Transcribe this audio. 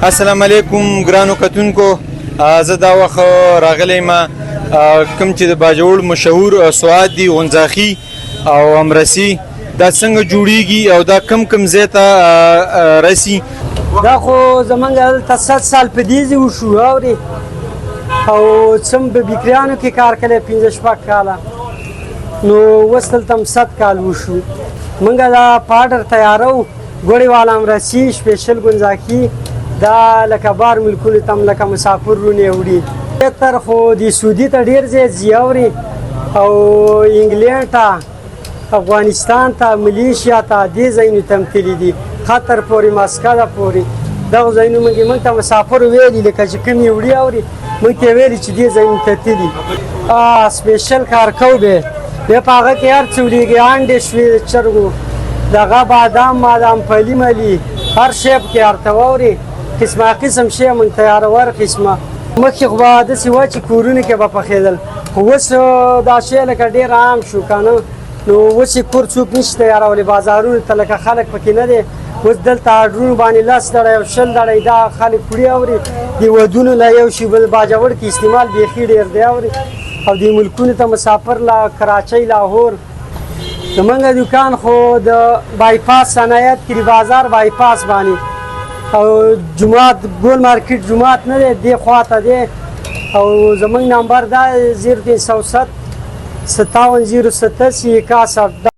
السلام علیکم ګرانو کتونکو، زه دا وخت راغلی ما کوم چې د باجوړ مشهور سواد دي غونځاخي او امرسي دا څنګه جوړیږي او دا کم ځای ته رسي. دا خو زمونږ هلته 100 سال په دې ځای وشو اورې او څم په بیکریانو کې کار کړی 15-16 کاله، نو اوس دلته هم 100 کال وشو. موږ دا پاډر تیارو ګوړې والا امرسي سپیشل غونځاخي دا لکه بار ملکونو ته هم لکه مسافر رونې وړي. بهتر خو د سعودي ته ډېر ځای ځي اورې او انګلینډ ته، افغانستان ته، ملیشیا ته، دې ځایونو ته هم تللي دي، قطر پورې، مسکده پورې. دغو ځایونو موږ ته مسافر ویلي لکه چې کوم یې وړي اورې موږ ته یې ویلي چې دې ځایونو ته تللي. سپیشل کارکو دی، بیا په هغه کې هر څه وړېږي، انډې شوې د چرګو، دغه بادام پلي ملي هر شی پکې هرته واورې قسمه قسم شی موږ تیارو هر قسمه. مخکې خو به داسې وه چې کورونو کې به پخېدل، خو اوس دا شی لکه ډېر عام شو که نه، نو اوس یې کور څوک نشي تیارولی بازارونو ته لکه خلک پکې نه دی. اوس دلته اډرونو باندې 10 دړی او 20 دړی دا خلک وړي اورې د ودونو له یو شي بل باجوړ کې استعمال بیخي ډېر دی اورې او د ملکونو ته مسافر لا کراچۍ، لاهور. زمونږ دوکان خو د بایپاس عنایت کلي بازار بایپاس باندې او جومات ګول مارکیټ جومات نه دی دې خوا ته دی او زمونږ نمبر دا 0307 57 087 61.